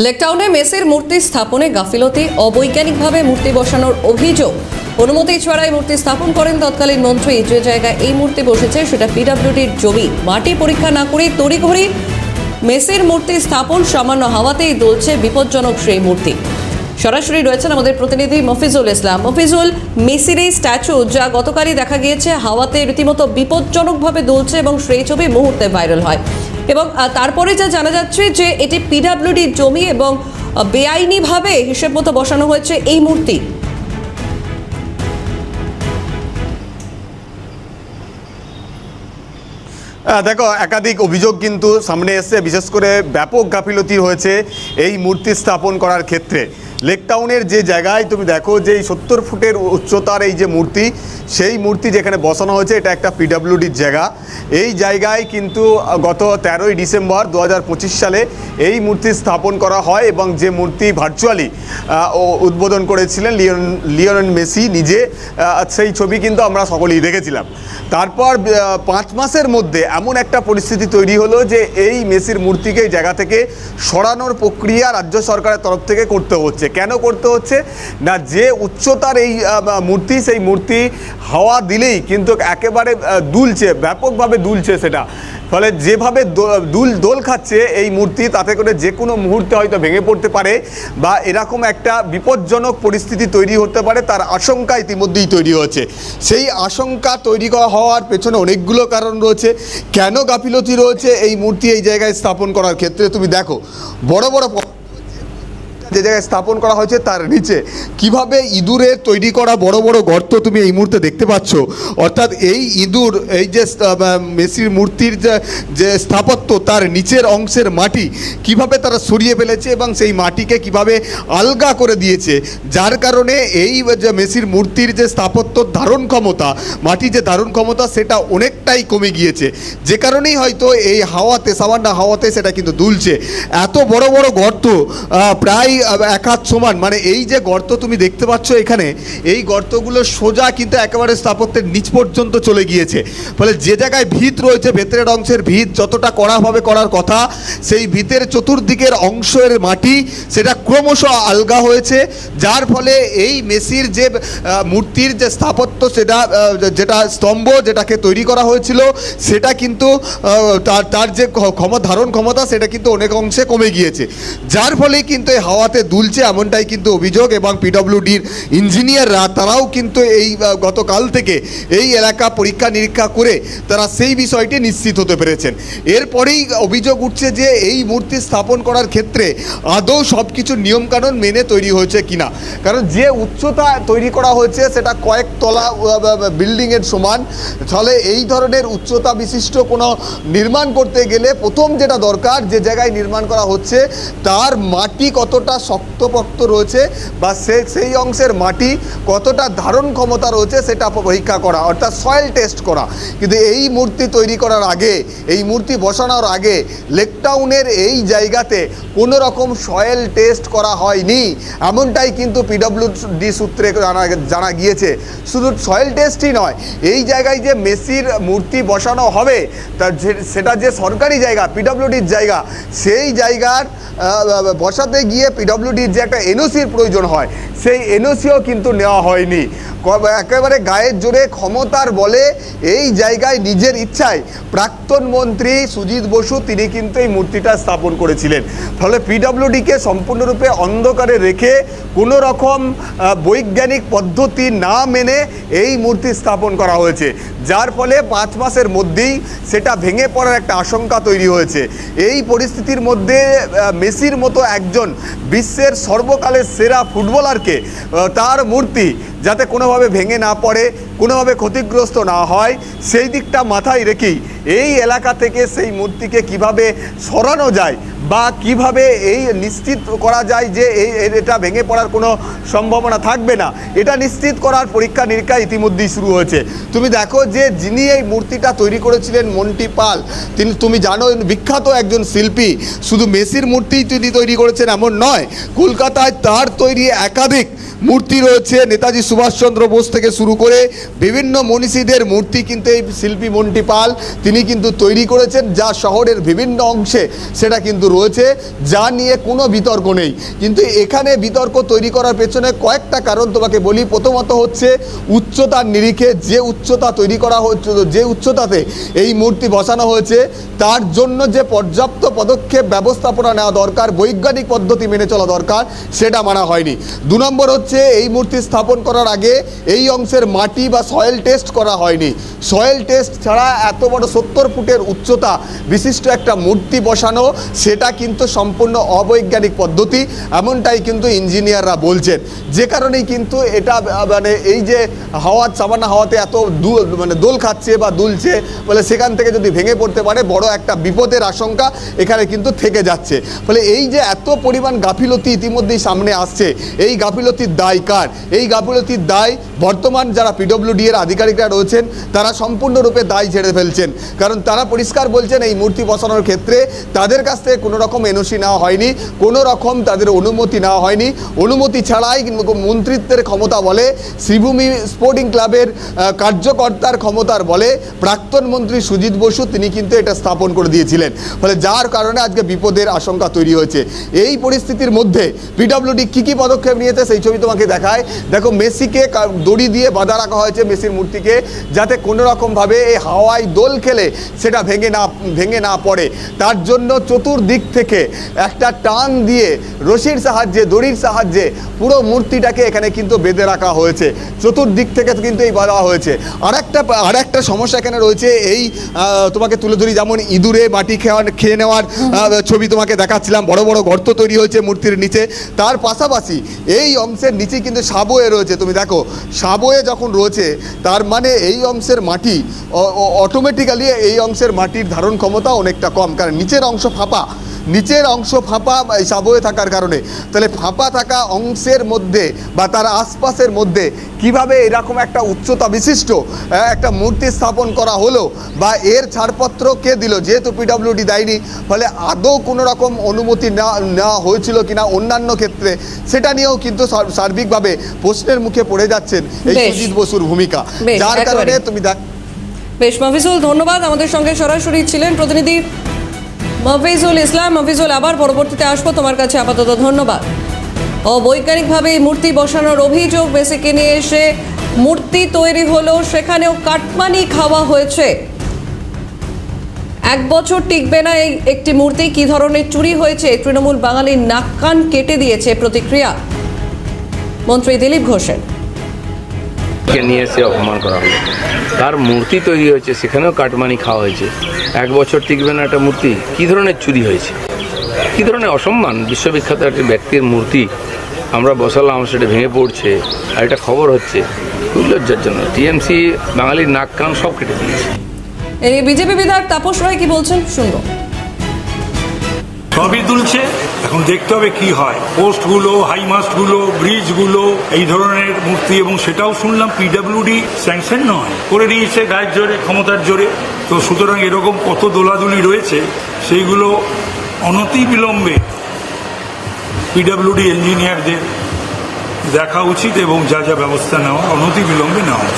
লেকটাউনে মেসির মূর্তি স্থাপনে গাফিলতি, অবৈজ্ঞানিকভাবে মূর্তি বসানোর অভিযোগ। অনুমতি ছাড়াই মূর্তি স্থাপন করেন তৎকালীন মন্ত্রী। যে জায়গায় এই মূর্তি বসেছে সেটা পিডব্লিউডির জমি। মাটি পরীক্ষা না করে তড়িঘড়ি মেসির মূর্তি স্থাপন, সামান্য হাওয়াতেই দুলছে বিপজ্জনক সেই মূর্তি। সরাসরি রয়েছেন আমাদের প্রতিনিধি মফিজুল ইসলাম। মফিজুল, মেসির এই স্ট্যাচু যা গতকালই দেখা গিয়েছে হাওয়াতে রীতিমতো বিপজ্জনকভাবে দুলছে এবং সেই ছবি মুহূর্তে ভাইরাল হয়, এবং তারপরে যা জানা যাচ্ছে যে এটি পিডব্লিউডির জমি এবং বেআইনিভাবে হিসেব মতো বসানো হয়েছে এই মূর্তি। দেখো, একাধিক অভিযোগ কিন্তু সামনে এসছে, বিশেষ করে ব্যাপক গাফিলতি হয়েছে এই মূর্তি স্থাপন করার ক্ষেত্রে। লেকটাউনের যে জায়গায় তুমি দেখো যে এই 70 ফুটের উচ্চতার এই যে মূর্তি, সেই মূর্তি যেখানে বসানো হয়েছে এটা একটা পিডব্লিউডির জায়গা। এই জায়গায় কিন্তু গত 13ই ডিসেম্বর 2025 সালে এই মূর্তি স্থাপন করা হয়, এবং যে মূর্তি ভার্চুয়ালি উদ্বোধন করেছিলেন লিওনেল মেসি নিজে, সেই ছবি কিন্তু আমরা সকলেই দেখেছিলাম। তারপর 5 মাসের মধ্যে এমন একটা পরিস্থিতি তৈরি হলো যে এই মেসির মূর্তিকে এই জায়গা থেকে সরানোর প্রক্রিয়া রাজ্য সরকারের তরফ থেকে করতে হচ্ছে। কেন করতে হচ্ছে না, যে উচ্চতার এই মূর্তি, সেই মূর্তি হাওয়া দিলেই কিন্তু একেবারে দুলছে, ব্যাপকভাবে দুলছে সেটা। ফলে যেভাবে দোল খাচ্ছে এই মূর্তি, তাতে করে যে কোনো মুহূর্তে হয়তো ভেঙে পড়তে পারে বা এরকম একটা বিপজ্জনক পরিস্থিতি তৈরি হতে পারে, তার আশঙ্কা ইতিমধ্যেই তৈরি হচ্ছে। সেই আশঙ্কা তৈরি হওয়ার পেছনে অনেকগুলো কারণ রয়েছে। কেন গাফিলতি রয়েছে এই মূর্তি এই জায়গায় স্থাপন করার ক্ষেত্রে, তুমি দেখো বড় বড় যে জায়গায় স্থাপন করা হয়েছে তার নিচে কিভাবে ইঁদুরের তৈরি করা বড় বড় গর্ত তুমি এই মুহূর্তে দেখতে পাচ্ছ। অর্থাৎ এই ইঁদুর, এই যে মেসির মূর্তির যে স্থাপত্য, তার নিচের অংশের মাটি কিভাবে তারা সরিয়ে ফেলেছে এবং সেই মাটিকে কিভাবে আলগা করে দিয়েছে, যার কারণে এই যে মেসির মূর্তির যে স্থাপত্য ধারণ ক্ষমতা, মাটির যে ধারণ ক্ষমতা, সেটা অনেকটাই কমে গিয়েছে। যে কারণেই হয়তো এই হাওয়াতে, সামান্য হাওয়াতে সেটা কিন্তু দুলছে। এত বড় বড় গর্ত, প্রায় 1 হাত সমান, মানে এই যে গর্ত তুমি দেখতে পাচ্ছ এখানে, এই গর্তগুলো সোজা কিন্তু একেবারে স্থাপত্যের নিচ পর্যন্ত চলে গিয়েছে। ফলে যে জায়গায় ভিত রয়েছে, ভেতরের অংশের ভিত যতটা কড়াভাবে করার কথা, সেই ভিতের চতুর্দিকের অংশের মাটি সেটা ক্রমশ আলগা হয়েছে, যার ফলে এই মেসির যে মূর্তির যে স্থাপত্য, সেটা যেটা স্তম্ভ যেটাকে তৈরি করা হয়েছিল, সেটা কিন্তু তার যে ধারণ ক্ষমতা সেটা কিন্তু অনেক অংশে কমে গিয়েছে, যার ফলে কিন্তু এই হাওয়াতে দুলছে, এমনটাই কিন্তু অভিযোগ। এবং পিডব্লিউডির ইঞ্জিনিয়াররা তারাও কিন্তু এই গতকাল থেকে এই এলাকা পরীক্ষা নিরীক্ষা করে তারা সেই বিষয়টি নিশ্চিত হতে পেরেছেন। এরপরেই অভিযোগ উঠছে যে এই মূর্তি স্থাপন করার ক্ষেত্রে আদৌ সব কিছু নিয়মকানুন মেনে তৈরি হয়েছে কিনা, কারণ যে উচ্চতা তৈরি করা হয়েছে সেটা কয়েক তলা বিল্ডিংয়ের সমান। ফলে এই ধরনের উচ্চতা বিশিষ্ট কোনো নির্মাণ করতে গেলে প্রথম যেটা দরকার, যে জায়গায় নির্মাণ করা হচ্ছে তার মাটি কতটা শক্তপোক্ত রয়েছে বা সেই অংশের মাটি কতটা ধারণ ক্ষমতা রয়েছে সেটা পরীক্ষা করা, অর্থাৎ সয়েল টেস্ট করা। কিন্তু এই মূর্তি তৈরি করার আগে, এই মূর্তি বসানোর আগে লেকটাউনের এই জায়গাতে কোনো রকম সয়েল টেস্ট করা হয়নি, এমনটাই কিন্তু পিডব্লিউডি সূত্রে জানা গিয়েছে। শুধু সয়েল টেস্টই নয়, এই জায়গায় যে মেসির মূর্তি বসানো হবে সেটা যে সরকারি জায়গা, পিডব্লিউডির জায়গা, সেই জায়গার বসাতে গিয়ে পিডব্লিউডির যে একটা এনওসির প্রয়োজন হয়, সেই এনওসিও কিন্তু নেওয়া হয়নি। একেবারে গায়ের জোরে ক্ষমতার বলে এই জায়গায় নিজের ইচ্ছায় প্রাক্তন মন্ত্রী সুজিত বসু তিনি কিন্তু এই মূর্তিটা স্থাপন করেছিলেন। ফলে পিডব্লিউডিকে সম্পূর্ণরূপে অন্ধকারে রেখে কোনো রকম বৈজ্ঞানিক পদ্ধতি না মেনে এই মূর্তি স্থাপন করা হয়েছে, যার ফলে 5 মাসের মধ্যেই সেটা ভেঙে পড়ার একটা আশঙ্কা তৈরি হয়েছে। এই পরিস্থিতির মধ্যে মেসির মতো একজন বিশ্বের সর্বকালের সেরা ফুটবলারকে, তার মূর্তি যাতে কোনোভাবে ভেঙে না পড়ে, কোনোভাবে ক্ষতিগ্রস্ত না হয়, সেই দিকটা মাথায় রেখেই এই এলাকা থেকে সেই মূর্তিকে কিভাবে সরানো যায় বা কিভাবে এই নিশ্চিত করা যায় যে এটা ভেঙে পড়ার কোনো সম্ভাবনা থাকবে না, এটা নিশ্চিত করার পরীক্ষা নিরীক্ষা ইতিমধ্যেই শুরু হয়েছে। তুমি দেখো যে যিনি এই মূর্তিটা তৈরি করেছিলেন, মন্টি পাল, তুমি জানো বিখ্যাত একজন শিল্পী। শুধু মেসির মূর্তিই তিনি তৈরি করেছেন এমন নয়, কলকাতায় তার তৈরি একাধিক মূর্তি রয়েছে, নেতাজি সুভাষচন্দ্র বোস থেকে শুরু করে বিভিন্ন মনীষীদের মূর্তি কিন্তু এই শিল্পী মন্টি পাল তিনি কিন্তু তৈরি করেছেন, যা শহরের বিভিন্ন অংশে সেটা কিন্তু রয়েছে, যা নিয়ে কোনো বিতর্ক নেই। কিন্তু এখানে বিতর্ক তৈরি করার পেছনে কয়েকটা কারণ তোমাকে বলি। প্রথমত হচ্ছে উচ্চতার নিরিখে, যে উচ্চতা তৈরি করা হচ্ছে, যে উচ্চতাতে এই মূর্তি বসানো হয়েছে তার জন্য যে পর্যাপ্ত পদক্ষেপ ব্যবস্থাপনা নেওয়া দরকার, বৈজ্ঞানিক পদ্ধতি মেনে চলা দরকার, সেটা মানা হয়নি। 2 নম্বর হচ্ছে এই মূর্তি স্থাপন করার আগে এই অংশের মাটি বা সয়েল টেস্ট করা হয়নি। সয়েল টেস্ট ছাড়া এত বড় 70 ফুটের উচ্চতা বিশিষ্ট একটা মূর্তি বসানো, সেটা কিন্তু সম্পূর্ণ অবৈজ্ঞানিক পদ্ধতি, এমনটাই কিন্তু ইঞ্জিনিয়াররা বলছেন। যে কারণেই কিন্তু এটা মানে এই যে সামান্য হাওয়াতে এত দোল খাচ্ছে বা দুলছে বলে সেখান থেকে যদি ভেঙে পড়তে পারে, বড় একটা বিপদের আশঙ্কা এখানে কিন্তু থেকে যাচ্ছে। ফলে এই যে এত পরিমাণ গাফিলতি ইতিমধ্যেই সামনে আসছে, এই গাফিলতির দায় কার? এই গাফিলতির দায় বর্তমান যারা পিডব্লিউডি এর আধিকারিকরা রয়েছেন তারা সম্পূর্ণরূপে দায় ঝেড়ে ফেলছেন। কারণ তারা পরিষ্কার বলছেন এই মূর্তি বসানোর ক্ষেত্রে তাদের কাছ থেকে কোনো রকম এনওসি নেওয়া হয়নি, কোনো রকম তাদের অনুমতি নেওয়া হয়নি। অনুমতি ছাড়াই মন্ত্রিত্বের ক্ষমতা বলে, শ্রীভূমি স্পোর্টিং ক্লাবের কার্যকর্তার ক্ষমতার বলে প্রাক্তন মন্ত্রী সুজিত বসু তিনি কিন্তু এটা স্থাপন করে দিয়েছিলেন। ফলে যার কারণে আজকে বিপদের আশঙ্কা তৈরি হয়েছে। এই পরিস্থিতির মধ্যে পিডব্লিউডি কী পদক্ষেপ নিয়েছে সেই ছবি তোমাকে দেখায়। দেখো, মেসিকে দড়ি দিয়ে বাঁধা রাখা হয়েছে, মেসির মূর্তিকে, যাতে কোনো রকমভাবে এই হাওয়ায় দোল খেলে সেটা ভেঙে না পড়ে। তার জন্য চতুর্দিক থেকে একটা টান দিয়ে রশির সাহায্যে, দড়ির সাহায্যে পুরো মূর্তিটাকে এখানে কিন্তু বেঁধে রাখা হয়েছে। চতুর্দিক থেকে কিন্তু এই বাঁধা হয়েছে। আর একটা সমস্যা এখানে রয়েছে, এই তোমাকে তুলে ধরি, যেমন ইঁদুরে মাটি খেয়ে নেওয়ার ছবি তোমাকে দেখাচ্ছিলাম, বড় বড় গর্ত তৈরি হয়েছে মূর্তির নিচে। তার পাশাপাশি এই অংশের নিচে কিন্তু সাবয়ে রয়েছে। তুমি দেখো, সাবয়ে যখন রয়েছে তার মানে এই অংশের মাটি অটোমেটিক্যালি এই অংশের মাটির ধারণ ক্ষমতা অনেকটা কম, কারণ নিচের অংশ ফাঁপা এই সাবয়ে থাকার কারণে। তাহলে ফাঁপা থাকা অংশের মধ্যে বা তার আশপাশের মধ্যে কিভাবে এরকম একটা উচ্চতা বিশিষ্ট একটা মূর্তি স্থাপন করা হলো বা এর ছাড়পত্র কে দিল? যেহেতু পিডব্লিউডি দেয়নি, ফলে আদৌ কোনো রকম অনুমতি নেওয়া হয়েছিল কিনা অন্যান্য ক্ষেত্রে, সেটা নিয়েও কিন্তু সার্বিকভাবে প্রশ্নের মুখে পড়ে যাচ্ছেন এই সুজিত বসুর ভূমিকা। যার কারণে তুমি বেশ, মফিজুল ধন্যবাদ। আমাদের সঙ্গে সরাসরি ছিলেন প্রতিনিধি মফিজুল ইসলাম। মফিজুল, আবার পরবর্তীতে আসবো তোমার কাছে, আপাতত ধন্যবাদ। অবৈজ্ঞানিকভাবে মূর্তি বসানোর অভিযোগ, বেসিকে নিয়ে এসে মূর্তি তৈরি হলো, সেখানেও কাটমানি খাওয়া হয়েছে। 1 বছর টিকবে না এই একটি মূর্তি। কি ধরনের চুরি হয়েছে, তৃণমূল বাঙালির নাক কান কেটে দিয়েছে প্রতিক্রিয়া মন্ত্রী দিলীপ ঘোষের। নিয়ে এসে অপমান করা হলো, তার মূর্তি তৈরি হয়েছে, সেখানেও কাটমানি খাওয়া হয়েছে। 1 বছর টিকবে না একটা মূর্তি? কী ধরনের চুরি হয়েছে, কী ধরনের অসম্মান? বিশ্ববিখ্যাত একটি ব্যক্তির মূর্তি আমরা বসালাম, সেটা ভেঙে পড়ছে, আর এটা খবর হচ্ছে। খুব লজ্জার জন্য টিএমসি বাঙালির নাক কান সব কেটে দিয়েছে। এই বিজেপি বিধায়ক তাপস রায় কি বলছেন শুনবো। সবই তুলছে, এখন দেখতে হবে কি হয়। পোস্টগুলো, হাইমাস্টগুলো, ব্রিজগুলো, এই ধরনের মূর্তি, এবং সেটাও শুনলাম পিডব্লিউডি স্যাংশন নয়, করে দিয়েছে গায়ের জোরে, ক্ষমতার জোরে। তো সুতরাং এরকম কত দোলাদুলি রয়েছে, সেইগুলো অনতিবিলম্বে পিডব্লিউডি ইঞ্জিনিয়ারদের দেখা উচিত এবং যা যা ব্যবস্থা নেওয়া অনতিবিলম্বে নেওয়া উচিত।